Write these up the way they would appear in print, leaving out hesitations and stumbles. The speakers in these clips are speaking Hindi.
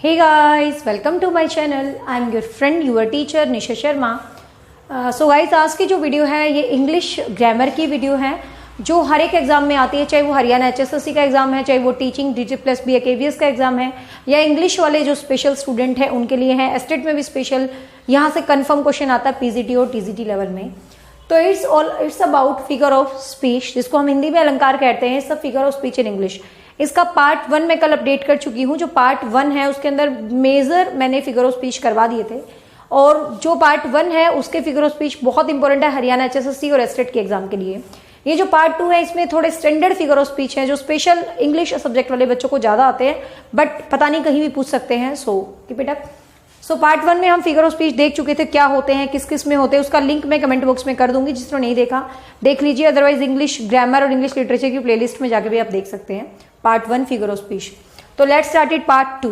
Hey guys, welcome to my channel. I'm your friend, your teacher Nisha Sharma. So guys, आज की जो वीडियो है ये इंग्लिश ग्रामर की वीडियो है जो हर एक एग्जाम में आती है, चाहे वो हरियाणा HSSC का एग्जाम है, चाहे वो टीचिंग DG+B KVS का एग्जाम है, या इंग्लिश वाले जो स्पेशल स्टूडेंट है उनके लिए है. एस्टेट में भी स्पेशल यहाँ से कंफर्म क्वेश्चन आता है PGT और TGT लेवल में. तो it's about figure of speech, जिसको हम हिंदी में अलंकार कहते हैं. It's a figure of speech in English. इसका पार्ट 1 मैं कल अपडेट कर चुकी हूँ. जो पार्ट 1 है उसके अंदर मेजर मैंने फिगर ऑफ स्पीच करवा दिए थे, और जो पार्ट 1 है उसके फिगर ऑफ स्पीच बहुत इंपॉर्टेंट है हरियाणा HSSC और एस्टेट के एग्जाम के लिए. ये जो पार्ट 2 है इसमें थोड़े स्टैंडर्ड फिगर ऑफ स्पीच है जो स्पेशल इंग्लिश सब्जेक्ट वाले बच्चों को ज्यादा आते हैं, बट पता नहीं कहीं भी पूछ सकते हैं. So keep it up. So part 1 में हम फिगर ऑफ स्पीच देख चुके थे, क्या होते हैं, किस किस में होते हैं. उसका लिंक मैं कमेंट बॉक्स में कर दूंगी, जिसने नहीं देखा देख लीजिए. अदरवाइज इंग्लिश ग्रामर और इंग्लिश लिटरेचर की प्लेलिस्ट में जाके भी आप देख सकते हैं पार्ट 1 फिगर ऑफ स्पीच. तो let's start it part 2.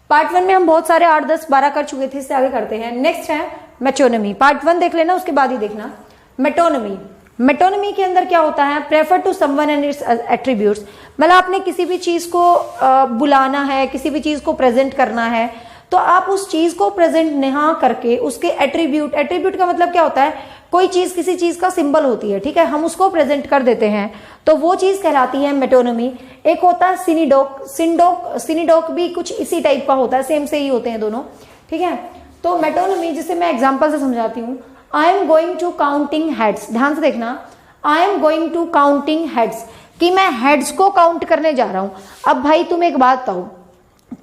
Part 1 में हम बहुत सारे 8, 10, 12 कर चुके थे, इससे आगे करते हैं. नेक्स्ट है मेटोनिमी. पार्ट 1 देख लेना, उसके बाद ही देखना मेटोनिमी. मेटोनिमी के अंदर क्या होता है? Prefer to someone and its attributes. मतलब आपने किसी भी चीज को बुलाना है, किसी भी चीज को प्रेजेंट करना है, तो आप उस चीज को प्रेजेंट नहीं करके उसके एट्रीब्यूट, एट्रीब्यूट का मतलब क्या होता है? कोई चीज किसी चीज का सिंबल होती है, ठीक है, हम उसको प्रेजेंट कर देते हैं, तो वो चीज कहलाती है मेटोनिमी. एक होता है सिनीडोक. सिनीडोक भी कुछ इसी टाइप का होता है, सेम से ही होते हैं दोनों, ठीक है. तो मेटोनिमी, जिसे मैं एग्जांपल से समझाती हूँ. I am going to counting heads. ध्यान से देखना, I am going to counting heads, कि मैं हेड्स को काउंट करने जा रहा हूं. अब भाई तुम एक बात बताओ,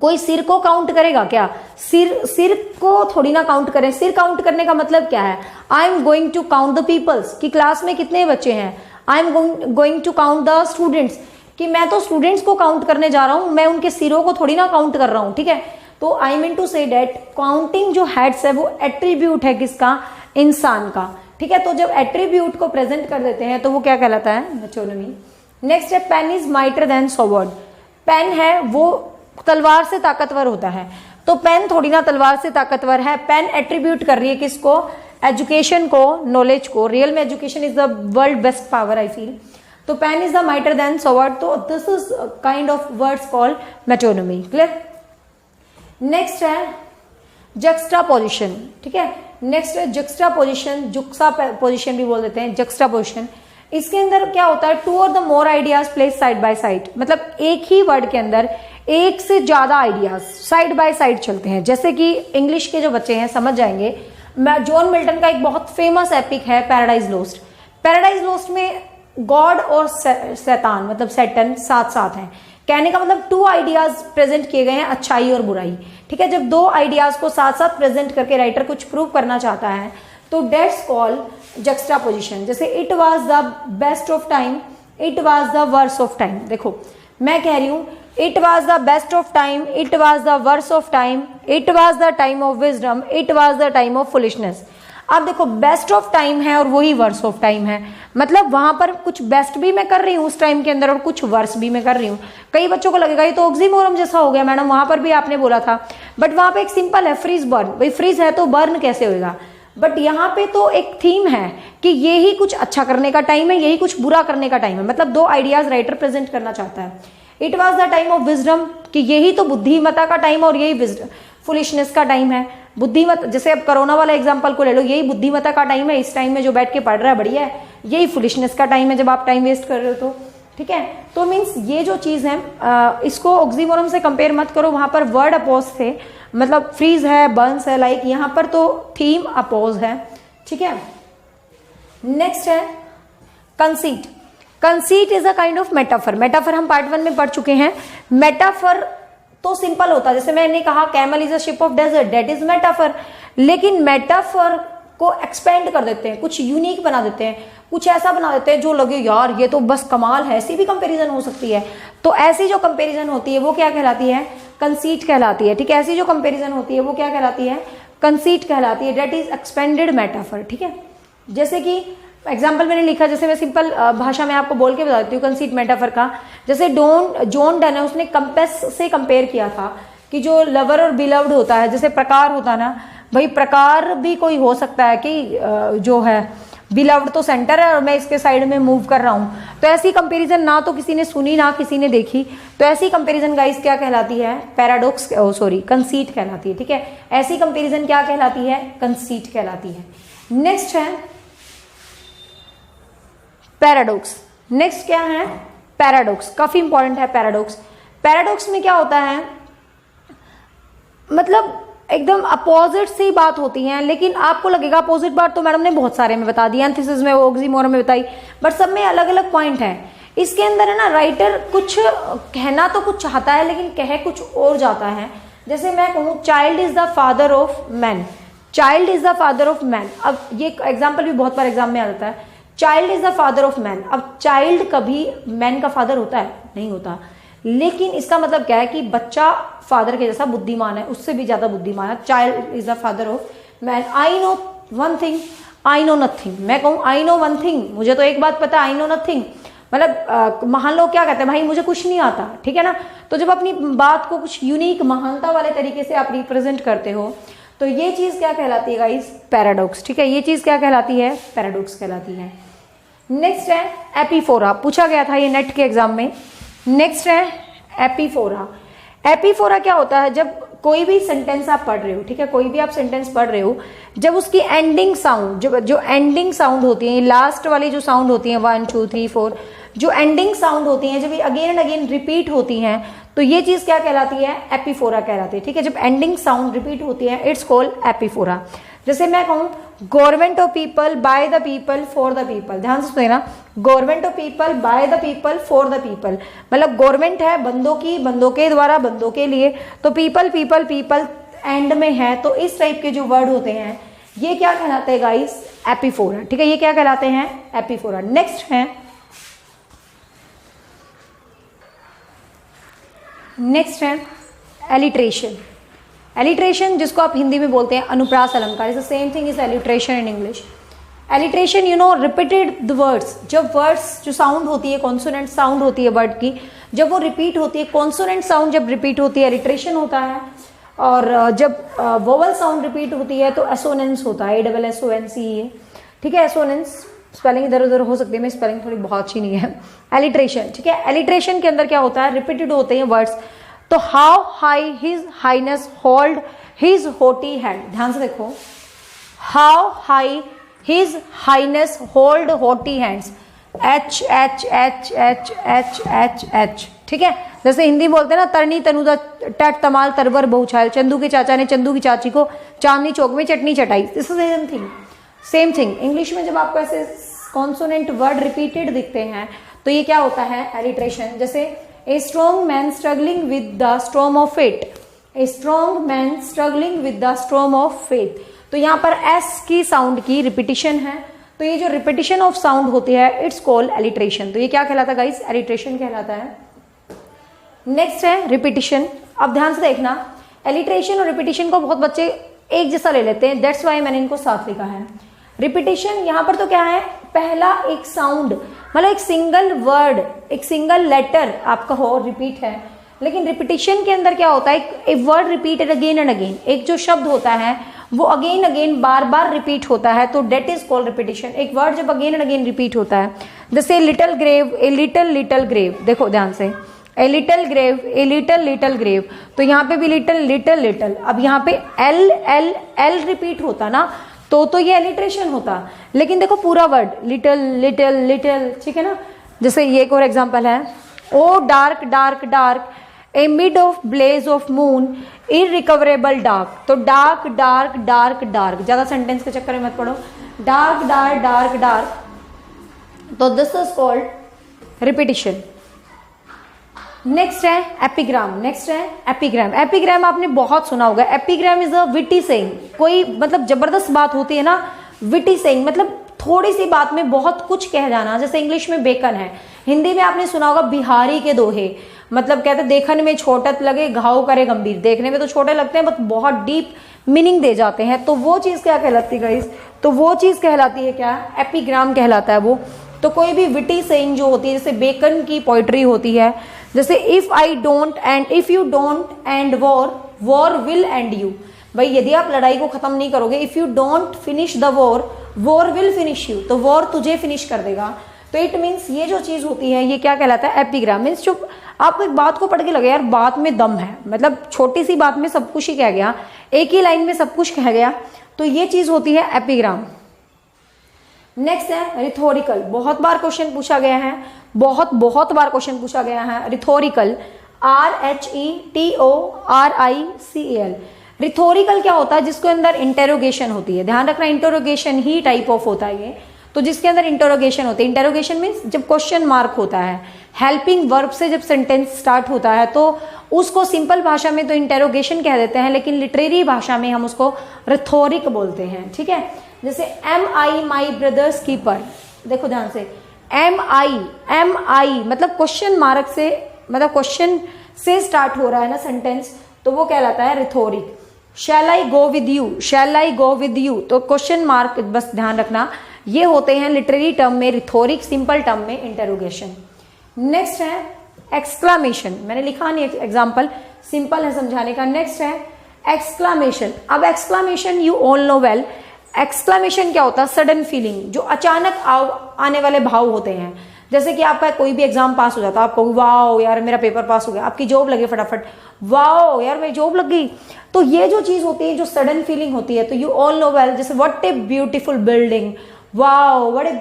कोई सिर को काउंट करेगा क्या? सिर को थोड़ी ना काउंट करें. सिर काउंट करने का मतलब क्या है? I am going to count the peoples, कि क्लास में कितने बच्चे हैं. I am going to count the students, कि मैं तो स्टूडेंट्स को काउंट करने जा रहा हूं, मैं उनके सिरों को थोड़ी ना काउंट कर रहा हूं, ठीक है. तो आई मीन टू से डेट काउंटिंग जो हेड्स है वो एट्रीब्यूट है किसका? इंसान का, ठीक है. तो जब एट्रीब्यूट को प्रेजेंट कर देते हैं तो वो क्या कहलाता है? मेटोनिमी. नेक्स्ट है pen is mightier than sword. Pen है वो तलवार से ताकतवर होता है, तो पेन थोड़ी ना तलवार से ताकतवर है. पेन एट्रीब्यूट कर रही है किसको? एजुकेशन को, नॉलेज को. रियल में education is the world best power, I feel. तो pen is the mightier than sword. तो this is kind of words called metonymy. Clear? Next है जक्स्टापोजिशन, ठीक है. नेक्स्ट है जक्स्टापोजिशन. जुक्सापोजिशन भी बोल देते हैं, जक्स्टापोजिशन. इसके अंदर क्या होता है? 2 और the more ideas place side by side. मतलब एक ही वर्ड के अंदर एक से ज्यादा आइडियाज साइड बाय साइड चलते हैं. जैसे कि इंग्लिश के जो बच्चे हैं समझ जाएंगे. जॉन मिल्टन का एक बहुत फेमस एपिक है पैराडाइज लॉस्ट. पैराडाइज लॉस्ट में गॉड और शैतान, मतलब सैटन, साथ साथ हैं. कहने का मतलब 2 आइडियाज प्रेजेंट किए गए हैं, अच्छाई और बुराई, ठीक है. जब 2 आइडियाज को साथ साथ प्रेजेंट करके राइटर कुछ प्रूव करना चाहता है तो डेट्स कॉल जक्स्टापोजिशन. जैसे it was the best of time, it was the worst of time. देखो मैं कह रही हूं it was the best of time, it was the worst of time, it was the time of wisdom, it was the time of foolishness. अब देखो बेस्ट ऑफ टाइम है और वही वर्स ऑफ टाइम है, मतलब वहां पर कुछ बेस्ट भी मैं कर रही हूँ उस टाइम के अंदर और कुछ वर्स भी मैं कर रही हूँ. कई बच्चों को लगेगा ये तो ऑक्सीमोरम जैसा हो गया मैडम, वहां पर भी आपने बोला था, बट वहां पे एक सिंपल है, फ्रीज बर्न. भाई फ्रीज है तो बर्न कैसे होगा? बट यहाँ पे तो एक थीम है कि ये ही कुछ अच्छा करने का टाइम है, यही कुछ बुरा करने का टाइम है. मतलब 2 आइडियाज राइटर प्रेजेंट करना चाहता है. It was the time of wisdom, कि यही तो बुद्धिमत्ता का टाइम और यही फुलिशनेस का टाइम है. बुद्धिमत, जैसे अब कोरोना वाला एग्जांपल को ले लो, यही बुद्धिमत्ता का टाइम है. इस टाइम में जो बैठ के पढ़ रहा है बढ़िया है. यही फुलिशनेस का टाइम है जब आप टाइम वेस्ट कर रहे हो, तो ठीक है. तो मीन्स ये जो चीज है इसको ऑक्सीमोरम से कंपेयर मत करो. वहां पर वर्ड अपोज थे, मतलब फ्रीज है, बर्न्स है, लाइक यहाँ पर तो थीम अपोज है, ठीक है. नेक्स्ट है conceit. Conceit is a kind of metaphor. Metaphor हम पार्ट 1 में पढ़ चुके हैं. मेटाफर तो सिंपल होता है, जैसे मैंने कहा camel is a ship of desert, that is metaphor. लेकिन मेटाफर को एक्सपेंड कर देते हैं, कुछ यूनिक बना देते हैं, कुछ ऐसा बना देते हैं जो लगे यार ये तो बस कमाल है. ऐसी भी कंपैरिजन हो सकती है. तो ऐसी जो कंपैरिजन होती है वो क्या कहलाती है? कंसीट कहलाती है, ठीक है. ऐसी जो कंपैरिजन होती है वो क्या कहलाती है? कंसीट कहलाती है. दैट इज एक्सपेंडेड मेटाफर, ठीक है. जैसे कि एग्जाम्पल मैंने लिखा, जैसे मैं सिंपल भाषा में आपको बोल के बताती हूँ कंसीट मेटाफर का. जैसे जॉन डन है, उसने कंपेस से कंपेयर किया था कि जो लवर और बिलव्ड होता है, जैसे प्रकार होता है ना, भाई प्रकार भी कोई हो सकता है कि जो है बिलव्ड तो सेंटर है और मैं इसके साइड में मूव कर रहा हूँ, तो ऐसी कंपैरिजन ना तो किसी ने सुनी ना किसी ने देखी, तो ऐसी कंपैरिजन गाइस क्या कहलाती है? पैराडॉक्स, सॉरी कंसीट कहलाती है। ठीक है, ऐसी कंपैरिजन क्या कहलाती है? कंसीट कहलाती है। नेक्स्ट है पैराडॉक्स। नेक्स्ट क्या है? पैराडॉक्स, काफी इंपॉर्टेंट है पैराडॉक्स। पैराडॉक्स में क्या होता है, मतलब एकदम अपोजिट सी बात होती है, लेकिन आपको लगेगा अपोजिट बात तो मैडम ने बहुत सारे में बता दी, एंथिसिस में, ऑक्सीमोरन में बताई, बट सब में अलग अलग पॉइंट है। इसके अंदर है ना, राइटर कुछ कहना तो कुछ चाहता है लेकिन कह कुछ और जाता है। जैसे मैं कहूँ child is the father of man, child is the father of man. अब ये एग्जाम्पल भी बहुत बार एग्जाम में आ जाता है, child is the father of man. अब चाइल्ड कभी मैन का फादर होता है? नहीं होता, लेकिन इसका मतलब क्या है कि बच्चा फादर के जैसा बुद्धिमान है, उससे भी ज्यादा बुद्धिमान है। Child is the father of man. I know one thing, I know nothing. मैं कहूँ आई नो वन थिंग, मुझे तो एक बात पता है, आई नो नथिंग, मतलब महान लोग क्या कहते हैं, भाई मुझे कुछ नहीं आता। ठीक है ना, तो जब अपनी बात को कुछ यूनिक महानता वाले तरीके से आप रिप्रेजेंट करते हो, तो ये चीज क्या कहलाती है गाइस? पैराडॉक्स। ठीक है, ये चीज क्या कहलाती है? पैराडॉक्स कहलाती है। नेक्स्ट है एपीफोरा, पूछा गया था ये नेट के एग्जाम में। नेक्स्ट है एपीफोरा। एपीफोरा क्या होता है? जब कोई भी सेंटेंस आप पढ़ रहे हो, ठीक है, कोई भी आप सेंटेंस पढ़ रहे हो, जब उसकी एंडिंग साउंड, जो एंडिंग साउंड होती है, लास्ट वाली जो साउंड होती है 1 2 3 4, जो एंडिंग साउंड होती हैं, जब ये अगेन एंड अगेन रिपीट होती हैं, तो ये चीज क्या कहलाती है? एपीफोरा कहलाती है। ठीक है, जब एंडिंग साउंड रिपीट होती है, इट्स कॉल्ड एपीफोरा। जैसे मैं कहूँ government of people, by the people, for the people. ध्यान से सुनना, government of people, by the people, for the people, मतलब गवर्नमेंट है बंदों की, बंदों के द्वारा, बंदों के लिए, तो पीपल पीपल पीपल एंड में है, तो इस टाइप के जो वर्ड होते हैं ये क्या कहलाते हैं गाइस? एपीफोरा। ठीक है, ये क्या कहलाते हैं? एपीफोरा। नेक्स्ट है, नेक्स्ट है एलिट्रेशन। एलिट्रेशन जिसको आप हिंदी में बोलते हैं अनुप्रास अलंकार, is the same thing is alliteration in English. Alliteration you know repeated the words, जब वर्ड्स जो साउंड होती है, कॉन्सोनेंट साउंड होती है वर्ड की, जब वो रिपीट होती है, कॉन्सोनेंट साउंड जब रिपीट होती है एलिट्रेशन होता है, और जब वोवल साउंड रिपीट होती है तो एसोनेंस होता है, ASSONCE। ठीक है, एसोनेंस स्पेलिंग इधर उधर हो सकती है, मैं स्पेलिंग थोड़ी बहुत अच्छी नहीं है। एलिट्रेशन, ठीक है, एलिट्रेशन के अंदर क्या होता है? रिपीटेड होते हैं वर्ड्स। तो how high his highness hold his hoity hand, ध्यान से देखो, how high his highness hold hoity hands, H H H H H H H। ठीक है, जैसे हिंदी बोलते हैं ना, तरनी तनुदा टट तमाल तरवर बहुछायल, चंदू के चाचा ने चंदू की चाची को चांदनी चौक में चटनी चटाई। This is same thing, same thing. English में जब आपको ऐसे कॉन्सोनेंट वर्ड रिपीटेड दिखते हैं तो ये क्या होता है? एलिट्रेशन। जैसे a strong man struggling with the storm of fate, a strong man struggling with the storm of fate, तो यहाँ पर एस की साउंड की रिपीटिशन है, तो ये जो रिपीटिशन ऑफ साउंड होती है इट्स कॉल्ड एलिट्रेशन। तो ये क्या कहलाता है गाइस? एलिट्रेशन कहलाता है। नेक्स्ट है रिपीटिशन। अब ध्यान से देखना, एलिट्रेशन और रिपीटिशन को बहुत बच्चे एक जैसा ले लेते हैं, दैट्स वाई मैंने इनको साथ लिखा है। रिपीटिशन यहाँ पर तो क्या है? पहला एक साउंड, मतलब एक सिंगल वर्ड, एक सिंगल लेटर आपका हो रिपीट है, लेकिन रिपीटिशन के अंदर क्या होता है? एक word repeated again and again, एक जो शब्द होता है वो अगेन अगेन बार बार रिपीट होता है, तो डेट इज कॉल्ड रिपीटिशन। एक वर्ड जब अगेन एंड अगेन रिपीट होता है, जैसे little grave, a little little grave, देखो ध्यान से, a little grave, a little little grave, तो यहाँ पे भी लिटिल लिटिल लिटिल, अब यहाँ पे एल एल एल रिपीट होता ना, तो ये एलिट्रेशन होता, लेकिन देखो पूरा वर्ड लिटिल लिटिल लिटिल, ठीक है ना। जैसे ये एक और एग्जांपल है, O dark dark dark, amid of blaze of moon, irrecoverable dark, तो डार्क डार्क डार्क डार्क, ज्यादा सेंटेंस के चक्कर में मत पढ़ो, डार्क डार्क डार्क डार्क, तो this is called repetition. Next है एपिग्राम। नेक्स्ट है एपिग्राम। एपिग्राम आपने बहुत सुना होगा। Epigram is a witty saying, कोई मतलब जबरदस्त बात होती है ना, विटी सेइंग मतलब थोड़ी सी बात में बहुत कुछ कह जाना। जैसे इंग्लिश में बेकन है, हिंदी में आपने सुना होगा बिहारी के दोहे, मतलब कहते देखने में छोटत लगे घाव करे गंभीर, देखने में तो छोटे लगते हैं बट बहुत डीप मीनिंग दे जाते हैं, तो वो चीज क्या कहलाती है गाइस? तो वो चीज कहलाती है क्या? एपिग्राम कहलाता है वो। तो कोई भी विटी सेइंग जो होती है, जैसे बेकन की पोइट्री होती है, जैसे if I don't and if you don't and war, war will and you, भाई यदि आप लड़ाई को खत्म नहीं करोगे, if you don't finish the war, war will finish you, तो वॉर तुझे फिनिश कर देगा। तो इट मीन्स ये जो चीज होती है ये क्या कहलाता है, एपिग्राम। मीन्स जो आपको एक बात को पढ़ के लगे यार बात में दम है, मतलब छोटी सी बात में सब कुछ ही कह गया, एक ही लाइन में सब कुछ कह गया, तो ये चीज होती है एपिग्राम। नेक्स्ट है रिथोरिकल। बहुत बार क्वेश्चन पूछा गया है, बहुत बार क्वेश्चन पूछा गया है। रिथोरिकल, RHETORICAL। रिथोरिकल क्या होता है, जिसके अंदर इंटेरोगेशन होती है। ध्यान रखना इंटेरोगेशन ही टाइप ऑफ होता है ये, तो जिसके अंदर इंटेरोगेशन होती है। इंटेरोगेशन मीन्स जब क्वेश्चन मार्क होता है, हेल्पिंग वर्ब से जब सेंटेंस स्टार्ट होता है तो उसको सिंपल भाषा में तो इंटेरोगेशन कह देते हैं, लेकिन लिटरेरी भाषा में हम उसको रिथोरिक बोलते हैं। ठीक है, जैसे एम आई माई ब्रदर्स कीपर, देखो ध्यान से, एम आई मतलब क्वेश्चन मार्क से, मतलब क्वेश्चन से स्टार्ट हो रहा है ना सेंटेंस, तो वो कहलाता है रिथोरिक। शैल आई गो विद यू, तो क्वेश्चन मार्क, बस ध्यान रखना ये होते हैं लिटरेरी टर्म में रिथोरिक, सिंपल टर्म में इंटेरोगेशन। नेक्स्ट है एक्सक्लामेशन, मैंने लिखा नहीं एग्जाम्पल, सिंपल है समझाने का। नेक्स्ट है एक्सक्लामेशन। अब exclamation you all know well, exclamation क्या होता है, सडन फीलिंग, जो अचानक आने वाले भाव होते हैं। जैसे कि आपका कोई भी एग्जाम पास हो जाता है, आपको वाओ यार मेरा पेपर पास हो गया, आपकी जॉब लगे फटाफट, वाओ यार मेरी जॉब लग गई, तो ये जो चीज होती है, जो सडन फीलिंग होती है, तो यू ऑल नो वेल, जैसे what a beautiful building, wow what a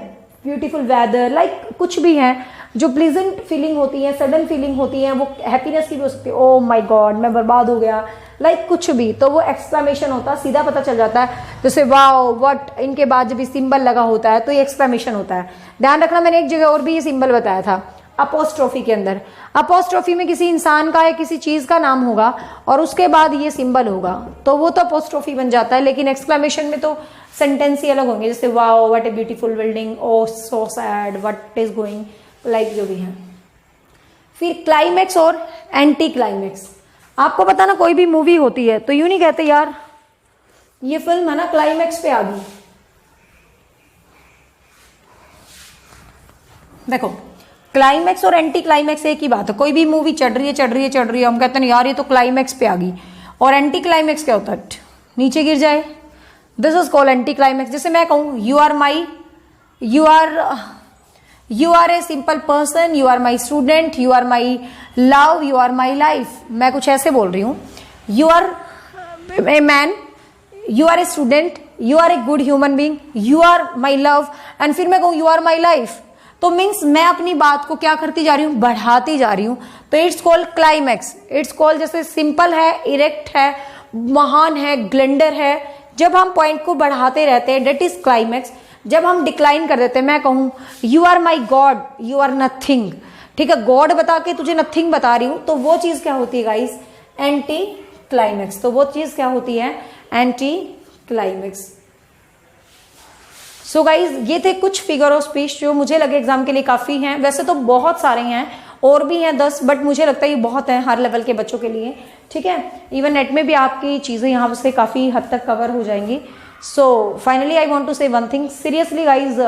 beautiful weather, like कुछ भी है, जो प्लीजेंट फीलिंग होती है, सडन फीलिंग होती है, वो हैप्पीनेस की भी हो सकती है, ओ माय गॉड मैं बर्बाद हो गया, लाइक कुछ भी, तो वो एक्सक्लामेशन होता है, सीधा पता चल जाता है। जैसे वाओ व्हाट, इनके बाद जब सिंबल लगा होता है तो ये एक्सक्लामेशन होता है। ध्यान रखना मैंने एक जगह और भी ये सिंबल बताया था, अपोस्ट्रोफी के अंदर। अपोस्ट्रोफी में किसी इंसान का या किसी चीज का नाम होगा और उसके बाद ये सिंबल होगा, तो वो तो अपोस्ट्रोफी बन जाता है, लेकिन एक्सक्लामेशन में तो सेंटेंस ही अलग होंगे, जैसे wow what a beautiful building, oh so sad, what is going, like जो भी है। फिर क्लाइमेक्स और एंटी क्लाइमेक्स। आपको पता ना कोई भी मूवी होती है तो यूं नहीं कहते यार ये फिल्म है ना क्लाइमेक्स पे आ गई। देखो क्लाइमेक्स और एंटी क्लाइमेक्स एक ही बात है। कोई भी मूवी चढ़ रही है, हम कहते हैं यार ये तो क्लाइमेक्स पे आ गई, और एंटी क्लाइमेक्स क्या होता है, नीचे गिर जाए, this is called anti climax. जैसे मैं कहूं you are a simple person, you are my student, you are my love, you are my life, मैं कुछ ऐसे बोल रही हूं, you are a man, you are a student, you are a good human being, you are my love, and फिर मैं कहूं यू आर माई लाइफ, तो मीन्स मैं अपनी बात को क्या करती जा रही हूं, बढ़ाती जा रही हूं, तो it's called climax. It's called, जैसे सिंपल है, इरेक्ट है, महान है, ग्लेंडर है, जब हम पॉइंट को बढ़ाते रहते हैं डेट इज क्लाइमैक्स। जब हम डिक्लाइन कर देते हैं, मैं कहूं you are my God, you are nothing, ठीक है, गॉड बता के तुझे नथिंग बता रही हूं, तो वो चीज क्या होती है गाइस, एंटी क्लाइमैक्स। तो वो चीज क्या होती है, एंटी क्लाइमैक्स। सो गाइज ये थे कुछ फिगर ऑफ स्पीच जो मुझे लगे एग्जाम के लिए काफी हैं। वैसे तो बहुत सारे हैं, और भी हैं 10, बट मुझे लगता है ये बहुत है हर लेवल के बच्चों के लिए। ठीक है, इवन नेट में भी आपकी चीजें यहाँ से काफी हद तक कवर हो जाएंगी। So finally I want to say one thing, seriously guys,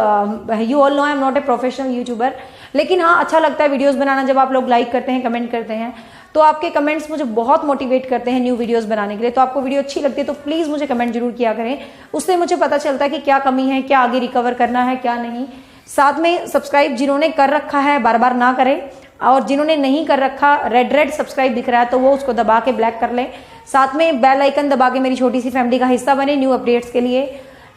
you all know I am not a professional YouTuber, लेकिन हाँ अच्छा लगता है वीडियोस बनाना जब आप लोग लाइक करते हैं, कमेंट करते हैं, तो आपके कमेंट्स मुझे बहुत मोटिवेट करते हैं न्यू वीडियोस बनाने के लिए। तो आपको वीडियो अच्छी लगती है तो प्लीज मुझे कमेंट जरूर किया करें, उससे मुझे पता चलता है कि क्या कमी है, क्या आगे रिकवर करना है, क्या नहीं। साथ में सब्सक्राइब जिन्होंने कर रखा है बार बार ना करें, और जिन्होंने नहीं कर रखा, रेड सब्सक्राइब दिख रहा है तो वो उसको दबा के ब्लैक कर लें। साथ में बेल आइकन दबा के मेरी छोटी सी फैमिली का हिस्सा बने न्यू अपडेट्स के लिए।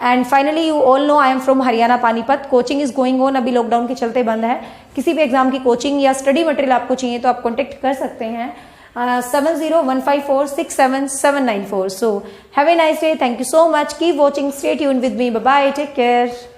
And finally you all know I am from Haryana Panipat. Coaching is going on, अभी लॉकडाउन के चलते बंद है। किसी भी एग्जाम की कोचिंग या स्टडी मटेरियल आपको चाहिए तो आप कॉन्टेक्ट कर सकते हैं 7015467794। So have a nice day. Thank you so much. Keep watching. Stay tuned with me. Bye bye. Take care.